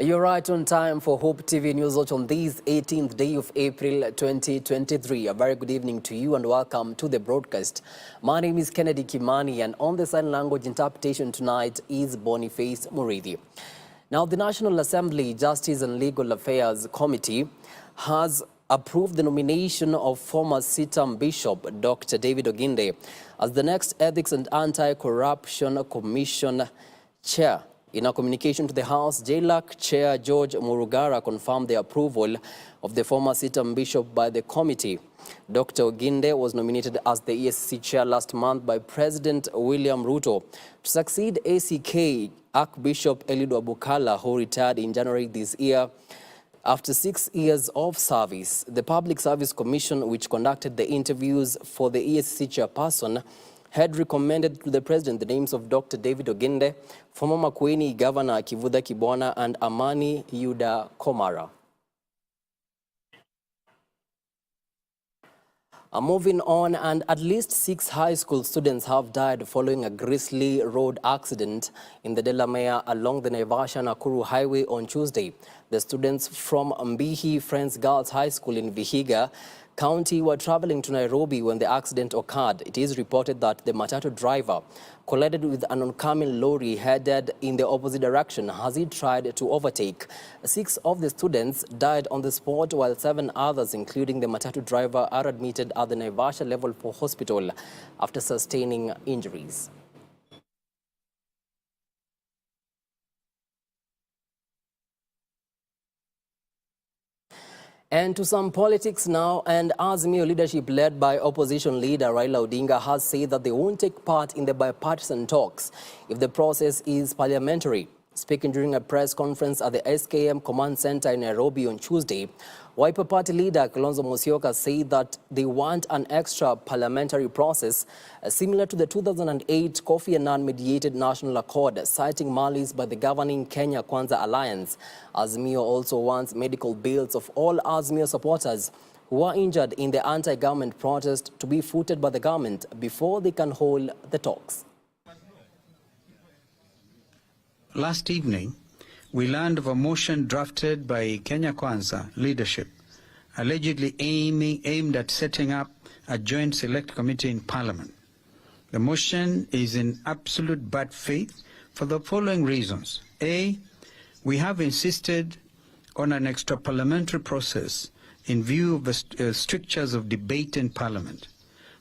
You're right on time for Hope TV Newswatch on this 18th day of April 2023. A very good evening to you and welcome to the broadcast. My name is Ken Kimani and on the sign language interpretation tonight is Boniface Murithi. Now, the National Assembly Justice and Legal Affairs Committee has approved the nomination of former CITAM Bishop Dr. David Oginde as the next Ethics and Anti-Corruption Commission Chair. In a communication to the House, JLAC Chair George Murugara confirmed the approval of the former CITAM Bishop by the committee. Dr. Oginde was nominated as the EACC Chair last month by President William Ruto to succeed ACK Archbishop Eliud Abukala, who retired in January this year after 6 years of service. The Public Service Commission, which conducted the interviews for the EACC chairperson, had recommended to the President the names of Dr. David Oginde, former Makueni Governor Kivutha Kibwana, and Amani Yuda Komara. Moving on, and at least 6 high school students have died following a grisly road accident in the Delamere along the Naivasha-Nakuru Highway on Tuesday. The students from Mbihi Friends Girls High School in Vihiga County were traveling to Nairobi when the accident occurred. It is reported that the matatu driver collided with an oncoming lorry headed in the opposite direction as he tried to overtake. 6 of the students died on the spot, while 7 others, including the matatu driver, are admitted at the Naivasha Level 4 hospital after sustaining injuries. And to some politics now, and Azimio leadership led by opposition leader Raila Odinga has said that they won't take part in the bipartisan talks if the process is parliamentary. Speaking during a press conference at the SKM Command Center in Nairobi on Tuesday, Wiper Party leader Kalonzo Musyoka said that they want an extra parliamentary process similar to the 2008 Kofi Annan-mediated National Accord, citing malice by the governing Kenya Kwanza Alliance. Azimio also wants medical bills of all Azimio supporters who are injured in the anti-government protest to be footed by the government before they can hold the talks. Last evening, we learned of a motion drafted by Kenya Kwanza leadership, allegedly aimed at setting up a joint select committee in Parliament. The motion is in absolute bad faith for the following reasons. A, we have insisted on an extra parliamentary process in view of the strictures of debate in Parliament.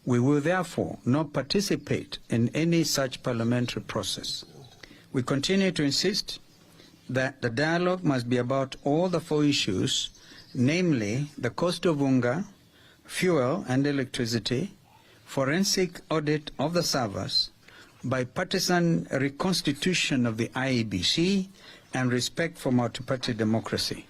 We will therefore not participate in any such parliamentary process. We continue to insist that the dialogue must be about all the 4 issues, namely the cost of unga, fuel and electricity, forensic audit of the servers, bipartisan reconstitution of the IEBC, and respect for multi-party democracy.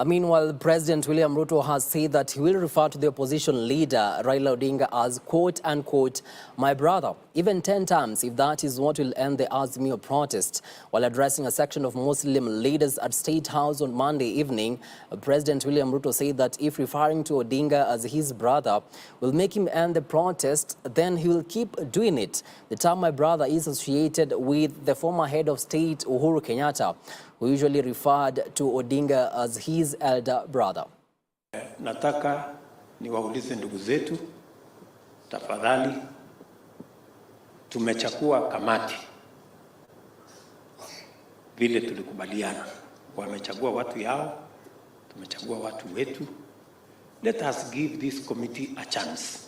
Meanwhile, President William Ruto has said that he will refer to the opposition leader Raila Odinga as quote-unquote my brother, even 10 times if that is what will end the Azimio protest. While addressing a section of Muslim leaders at State House on Monday evening, President William Ruto said that if referring to Odinga as his brother will make him end the protest, then he will keep doing it. The term my brother is associated with the former head of state Uhuru Kenyatta, who usually referred to Odinga as his elder brother. Nataka niwaulize ndugu zetu, tafadhali, tumechagua kamati vile tulikubaliana. Wamechagua watu yao, tumechagua watu wetu. Let us give this committee a chance.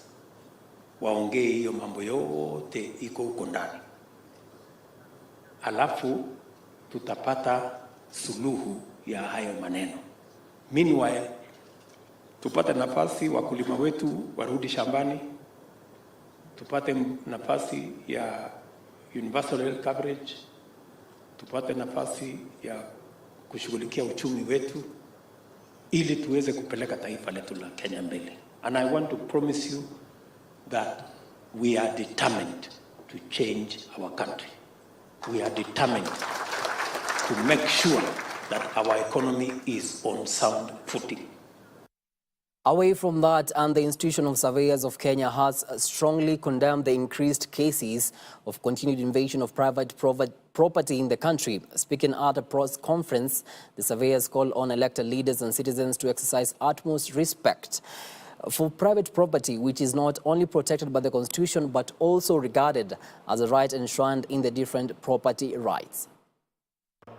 Waongee hiyo mambo yote iko huko ndani. Alafu tutapata suluhu ya hayo maneno. Meanwhile, tupate nafasi wakulima wetu warudi shambani, tupate nafasi ya universal health coverage, tupate nafasi ya kushughulikia uchumi wetu ili tuweze kupeleka taifa letu la Kenya mbele. And I want to promise you that we are determined to change our country. We are determined to make sure that our economy is on sound footing. Away from that, and the Institution of Surveyors of Kenya has strongly condemned the increased cases of continued invasion of private property in the country. Speaking at a press conference, the surveyors call on elected leaders and citizens to exercise utmost respect for private property, which is not only protected by the Constitution but also regarded as a right enshrined in the different property rights.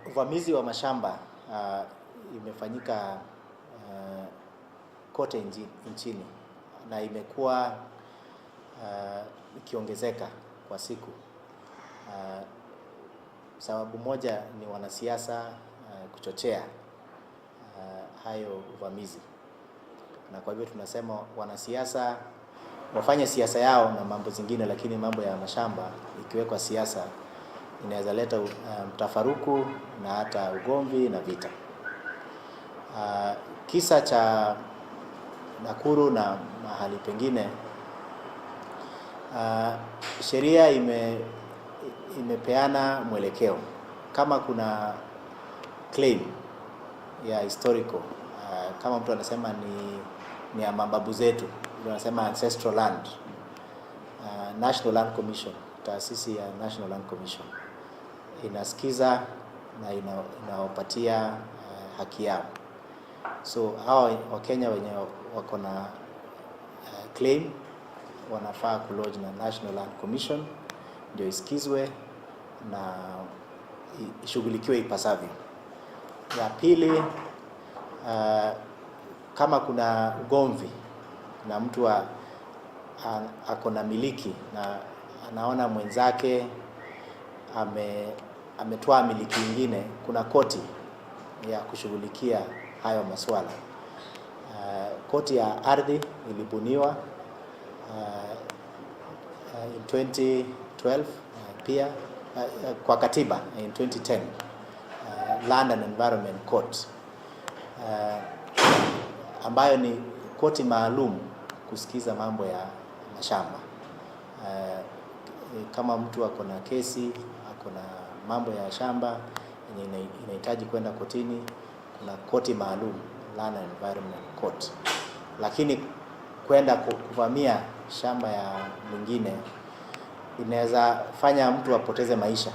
Uvamizi wa mashamba imefanyika kote nchini na imekuwa ikiongezeka kwa siku. Sababu moja ni wanasiasa kuchochea hayo uvamizi. Na kwa hivyo tunasema wanasiasa wafanye siasa yao na mambo zingine, lakini mambo ya mashamba ikiwekwa siasa inaweza leta mtafaruku na hata ugomvi na vita. Kisa cha Nakuru na mahali pengine, sheria imepeana mwelekeo. Kama kuna claim ya historical, kama mtu anasema ni ya mababu zetu, tunasema ancestral land, National Land Commission, taasisi ya National Land Commission inasikiza na inawapatia haki yao. So hao Wakenya wenye wako na claim wanafaa kulodge na National Land Commission ndio isikizwe na ishughulikiwe ipasavyo. Ya pili, kama kuna ugomvi na mtu ako na miliki na anaona mwenzake ametoa miliki nyingine, kuna koti ya kushughulikia hayo masuala. Koti ya ardhi ilibuniwa in 2012, pia kwa katiba in 2010, Land and Environment Court, ambayo ni koti maalum kusikiza mambo ya mashamba. Kama mtu ako na kesi, ako na mambo ya shamba inahitaji kwenda kotini, kuna koti maalum, Land and Environment Court. Lakini kwenda kuvamia shamba ya mwingine inaweza fanya mtu apoteze maisha,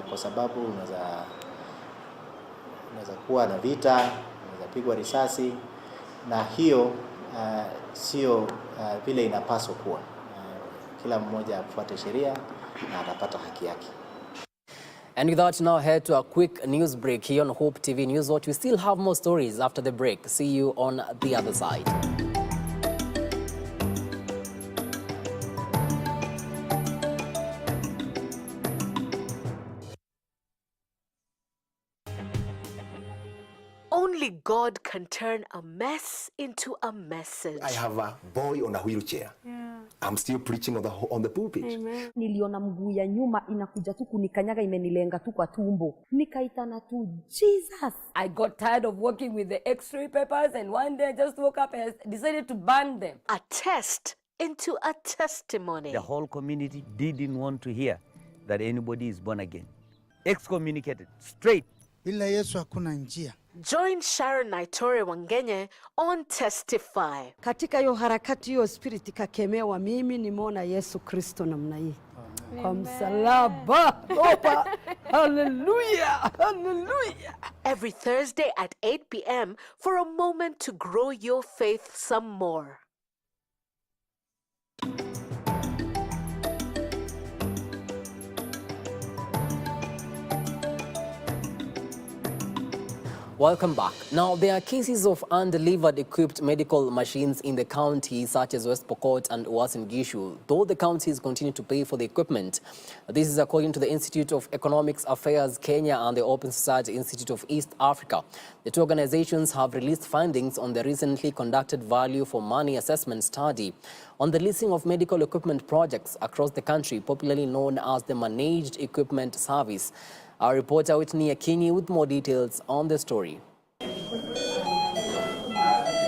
kwa sababu unaweza kuwa na vita, unaweza pigwa risasi, na hiyo sio vile inapaswa kuwa. Kila mmoja afuate sheria na atapata haki yake. And with that, now head to a quick news break here on Hope TV Newswatch. We still have more stories after the break. See you on the other side. Only God can turn a mess into a message. I have a boy on a wheelchair. Yeah. I'm still preaching on the pulpit. Amen. Niliona mguu ya nyuma inakuja tu kunikanyaga, imenilenga tu kwa tumbo. Nikaitana tu Jesus. I got tired of working with the x-ray papers, and one day I just woke up and decided to burn them. A test into a testimony. The whole community didn't want to hear that anybody is born again. Excommunicated, straight. Bila Yesu hakuna njia. Join Sharon Naitore Wangenye on Testify. Katika hiyo harakati hiyo spirit ikakemewa, mimi nimeona Yesu Kristo namna hii. Kwa msalaba. Opa. Hallelujah. Hallelujah. Every Thursday at 8 p.m. for a moment to grow your faith some more. Welcome back. Now, there are cases of undelivered equipped medical machines in the county, such as West Pokot and Uasin Gishu, though the counties continue to pay for the equipment. This is according to the Institute of Economics Affairs Kenya and the Open Society Institute of East Africa. The two organizations have released findings on the recently conducted value for money assessment study on the leasing of medical equipment projects across the country, popularly known as the Managed Equipment Service. Our reporter Whitney Akinyi with more details on the story.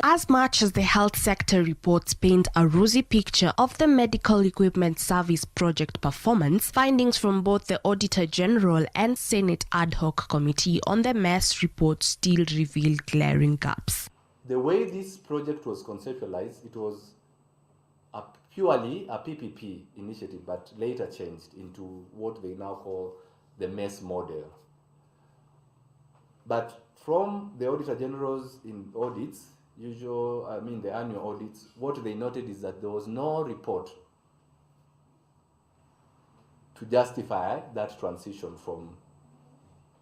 As much as the health sector reports paint a rosy picture of the medical equipment service project performance, findings from both the Auditor General and Senate Ad Hoc Committee on the MES report still reveal glaring gaps. the way this project was conceptualized, it was purely a PPP initiative, but later changed into what they now call the MES model. But from the Auditor General's in audits, the annual audits, what they noted is that there was no report to justify that transition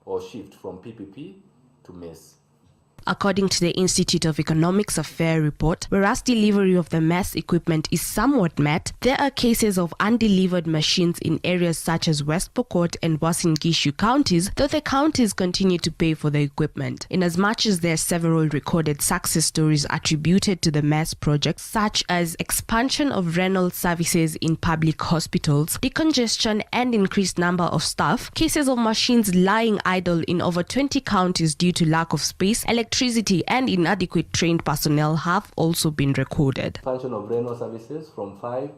or shift from PPP to MES. According to the Institute of Economics Affairs report, whereas delivery of the MES equipment is somewhat met, there are cases of undelivered machines in areas such as West Pokot and Uasin Gishu counties, though the counties continue to pay for the equipment. Inasmuch as there are several recorded success stories attributed to the MES project, such as expansion of renal services in public hospitals, decongestion and increased number of staff, cases of machines lying idle in over 20 counties due to lack of space, electricity and inadequate trained personnel have also been recorded. Expansion of renal services from 5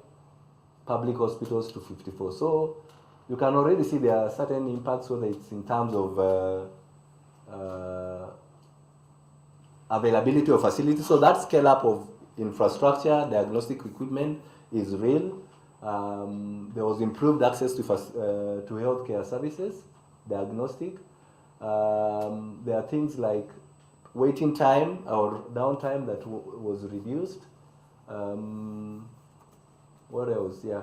public hospitals to 54. So you can already see there are certain impacts, whether it's in terms of availability of facilities. So that scale up of infrastructure, diagnostic equipment is real. There was improved access to healthcare services, diagnostic. There are things like waiting time or downtime that was reduced. What else? Yeah,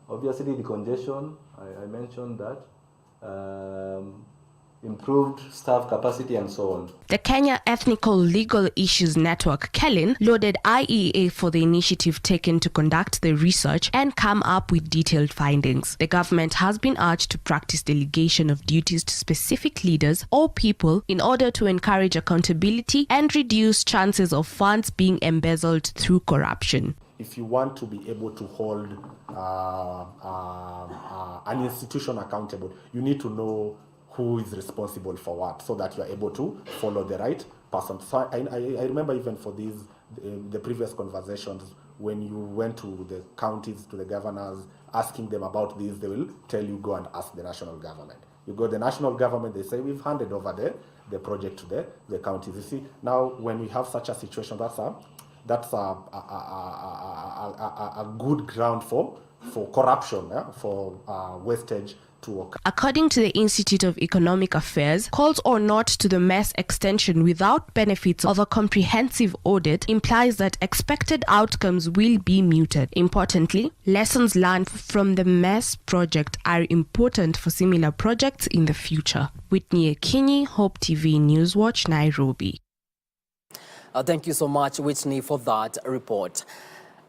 obviously the congestion, I mentioned that. Improved staff capacity and so on. The Kenya Ethnical Legal Issues Network, KELIN, lauded IEA for the initiative taken to conduct the research and come up with detailed findings. The government has been urged to practice delegation of duties to specific leaders or people in order to encourage accountability and reduce chances of funds being embezzled through corruption. If you want to be able to hold an institution accountable, you need to know who is responsible for what, so that you are able to follow the right person. So I remember even for these, the previous conversations, when you went to the counties, to the governors, asking them about this, they will tell you, go and ask the national government. You go to the national government, they say, we've handed over the project to the counties. You see, now when we have such a situation, that's a good ground for corruption, for wastage. According to the Institute of Economic Affairs, calls or not to the MES extension without benefits of a comprehensive audit implies that expected outcomes will be muted. Importantly, lessons learned from the MES project are important for similar projects in the future. Whitney Akinyi, Hope TV Newswatch, Nairobi. Thank you so much, Whitney, for that report.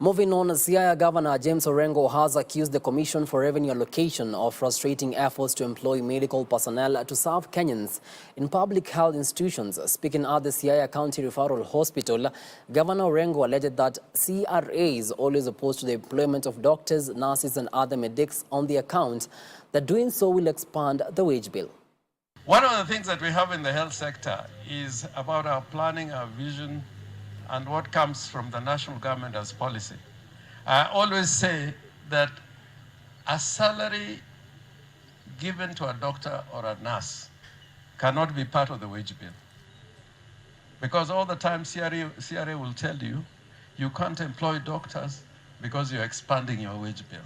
Moving on, Siaya Governor James Orengo has accused the Commission for Revenue Allocation of frustrating efforts to employ medical personnel to serve Kenyans in public health institutions. Speaking at the Siaya County Referral Hospital, Governor Orengo alleged that CRA is always opposed to the employment of doctors, nurses and other medics on the account that doing so will expand the wage bill. One of the things that we have in the health sector is about our planning, our vision, and what comes from the national government as policy. I always say that a salary given to a doctor or a nurse cannot be part of the wage bill. Because all the time CRA will tell you, you can't employ doctors because you're expanding your wage bill.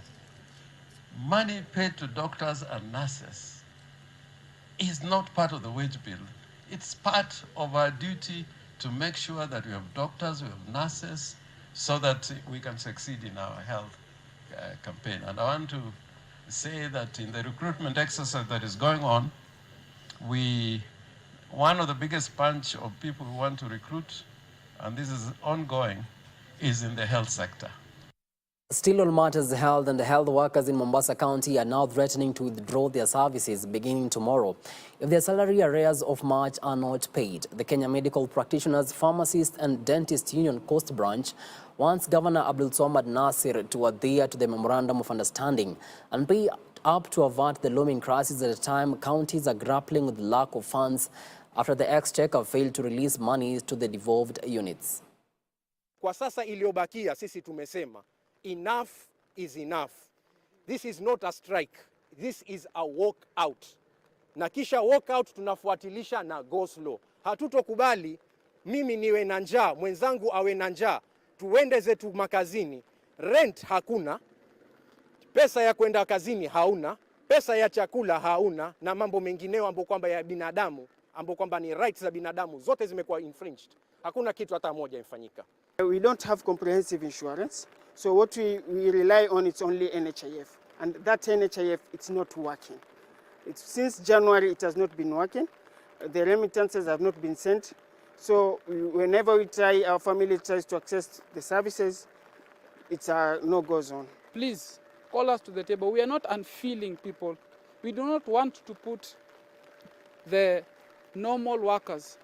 Money paid to doctors and nurses is not part of the wage bill. It's part of our duty to make sure that we have doctors, we have nurses, so that we can succeed in our health campaign. And I want to say that in the recruitment exercise that is going on, one of the biggest bunch of people who want to recruit, and this is ongoing, is in the health sector. Still on matters health, and the health workers in Mombasa County are now threatening to withdraw their services beginning tomorrow if their salary arrears of March are not paid. The Kenya Medical Practitioners, Pharmacists and Dentists Union Coast Branch wants Governor Abdul Swamad Nasir to adhere to the Memorandum of Understanding and pay up to avert the looming crisis at a time counties are grappling with lack of funds after the Exchequer failed to release money to the devolved units. Kwa sasa iliyobakia sisi tumesema enough is enough. This is not a strike. This is a walk out. Na kisha walk out tunafuatilisha na go slow. Hatutokubali mimi niwe na njaa, mwenzangu awe na njaa, tuende zetu makazini, rent hakuna, pesa ya kwenda kazini hauna, pesa ya chakula hauna, na mambo mengineo ambayo kwamba ya binadamu, ambayo kwamba ni rights za binadamu zote zimekuwa infringed. Hakuna kitu hata moja imefanyika. We don't have comprehensive insurance, so what we rely on is only NHIF, and that NHIF, it's not working. Since January it has not been working. The remittances have not been sent, so whenever we try, our family tries to access the services, it's no goes on. Please call us to the table. We are not unfeeling people. We do not want to put the normal workers,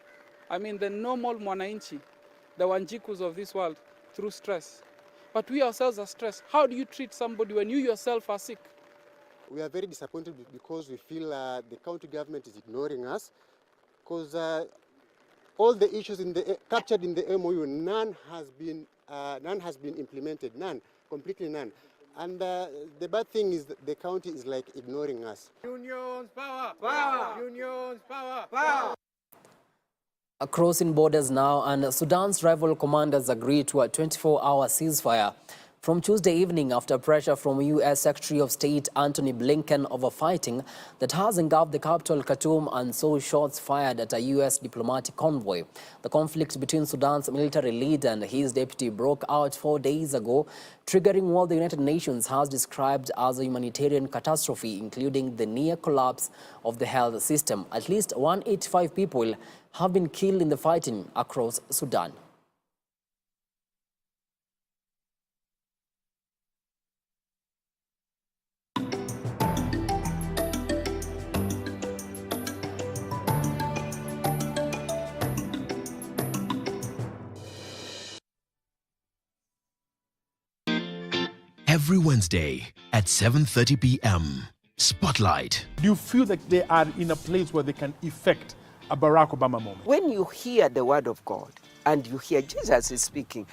I mean the normal mwananchi, the Wanjikus of this world, through stress. But we ourselves are stressed. How do you treat somebody when you yourself are sick? We are very disappointed because we feel the county government is ignoring us, because all the issues captured in the MOU, none has been implemented, completely none. And the bad thing is that the county is like ignoring us. Unions power, power. Unions power, power. Crossing borders now, and Sudan's rival commanders agreed to a 24-hour ceasefire from Tuesday evening after pressure from U.S. Secretary of State Antony Blinken over fighting that has engulfed the capital Khartoum and saw shots fired at a U.S. diplomatic convoy. The conflict between Sudan's military leader and his deputy broke out 4 days ago, triggering what the United Nations has described as a humanitarian catastrophe, including the near collapse of the health system. At least 185 people have been killed in the fighting across Sudan. Every Wednesday at 7:30 p.m. Spotlight. Do you feel that they are in a place where they can effect a Barack Obama moment? When you hear the word of God and you hear Jesus is speaking.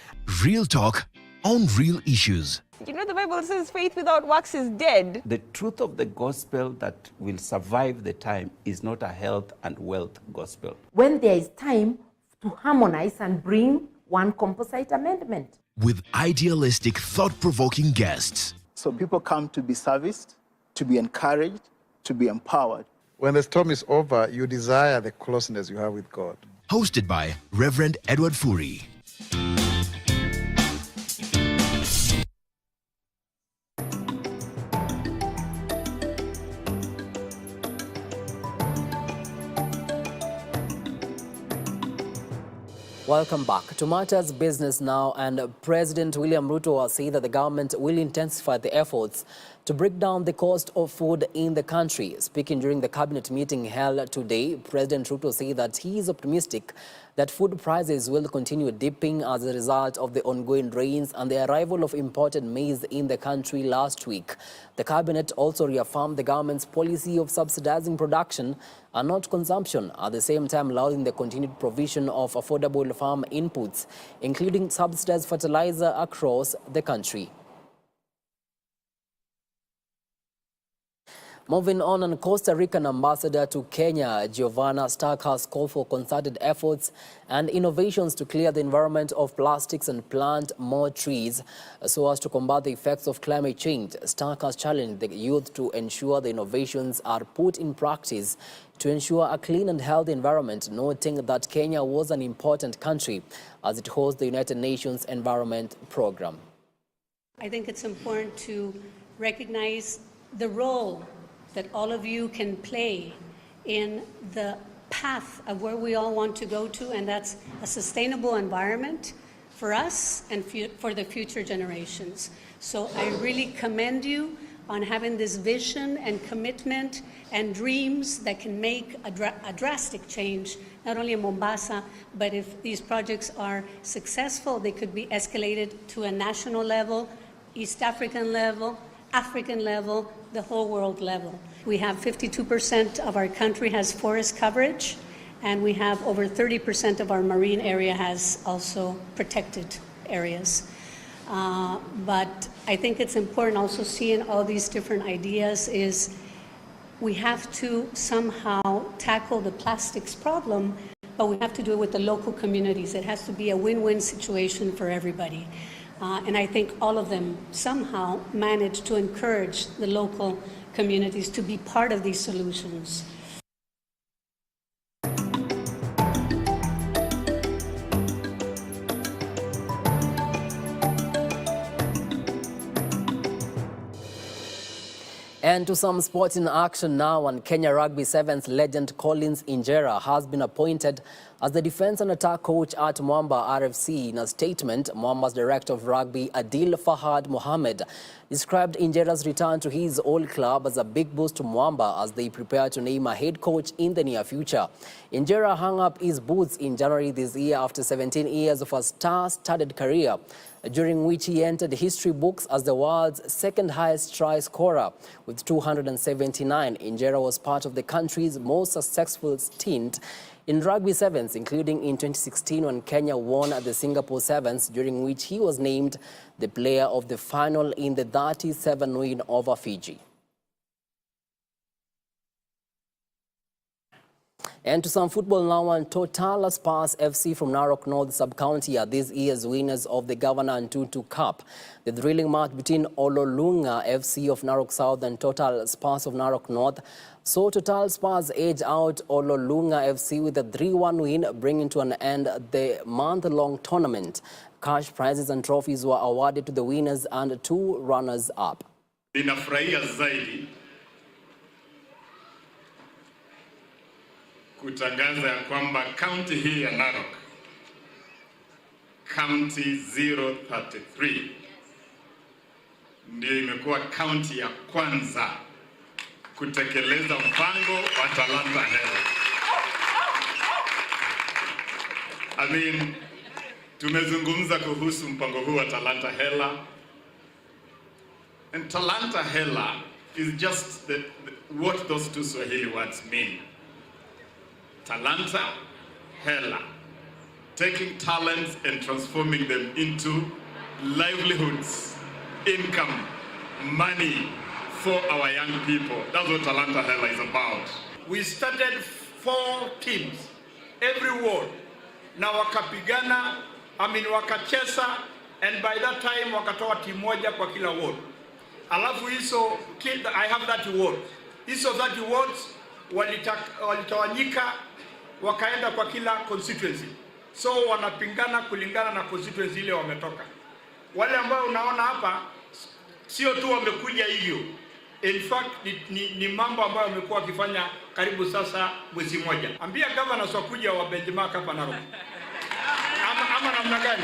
Real talk on real issues. You know, the Bible says faith without works is dead. The truth of the gospel that will survive the time is not a health and wealth gospel. When there is time to harmonize and bring one composite amendment. With idealistic, thought-provoking guests. So people come to be serviced, to be encouraged, to be empowered. When the storm is over, you desire the closeness you have with God. Hosted by Reverend Edward Furi. Welcome back to Matters Business now, and President William Ruto has said that the government will intensify the efforts to break down the cost of food in the country. Speaking during the cabinet meeting held today, President Ruto said that he is optimistic that food prices will continue dipping as a result of the ongoing rains and the arrival of imported maize in the country last week. The cabinet also reaffirmed the government's policy of subsidizing production and not consumption, at the same time allowing the continued provision of affordable farm inputs, including subsidized fertilizer across the country. Moving on, and Costa Rican ambassador to Kenya, Giovanna Stark, has called for concerted efforts and innovations to clear the environment of plastics and plant more trees so as to combat the effects of climate change. Stark has challenged the youth to ensure the innovations are put in practice to ensure a clean and healthy environment, noting that Kenya was an important country as it hosts the United Nations Environment Program. I think it's important to recognize the role that all of you can play in the path of where we all want to go to, and that's a sustainable environment for us and for the future generations. So I really commend you on having this vision and commitment and dreams that can make a drastic change, not only in Mombasa, but if these projects are successful, they could be escalated to a national level, East African level, the whole world level. We have 52% of our country has forest coverage, and we have over 30% of our marine area has also protected areas. But I think it's important also seeing all these different ideas is we have to somehow tackle the plastics problem, but we have to do it with the local communities. It has to be a win-win situation for everybody. And I think all of them somehow manage to encourage the local communities to be part of these solutions. And to some sports in action now, and Kenya Rugby Sevens legend Collins Injera has been appointed as the defense and attack coach at Mwamba RFC. In a statement, Mwamba's director of rugby, Adil Fahad Mohammed, described Injera's return to his old club as a big boost to Mwamba as they prepare to name a head coach in the near future. Injera hung up his boots in January this year after 17 years of a star-studded career, during which he entered history books as the world's second highest try scorer with 279. Injera was part of the country's most successful stint in rugby sevens, including in 2016 when Kenya won at the Singapore Sevens, during which he was named the player of the final in the 37 win over Fiji. And to some football now, and Total Spurs FC from Narok North Sub-County are this year's winners of the Governor Ntutu Cup. The thrilling match between Ololunga FC of Narok South and Total Spurs of Narok North saw Total Spurs edge out Ololunga FC with a 3-1 win, bringing to an end the month-long tournament. Cash prizes and trophies were awarded to the winners and 2 runners-up. Ninafurahia zaidi kutangaza ya kwamba county hii ya Narok, county 033, ndio imekuwa county ya kwanza kutekeleza mpango wa Talanta Hela. I mean, tumezungumza kuhusu mpango huu wa Talanta Hela. And Talanta Hela is just what those two Swahili words mean. Talanta Hela, taking talents and transforming them into livelihoods, income, money for our young people. That's what Talanta Hela is about. We started 4 teams every ward. Na wakapigana, wakacheza, and by that time wakatoa timu moja kwa kila ward. Alafu hizo, I have 30 wards. Hizo 30 wards walitawanyika wakaenda kwa kila constituency. So wanapingana kulingana na constituency ile wametoka. Wale ambao unaona hapa sio tu wamekuja hivyo. In fact ni mambo ambayo wamekuwa wakifanya karibu sasa mwezi mmoja. Ambia governors wakuja wa benchmark hapa Narok. Ama namna gani?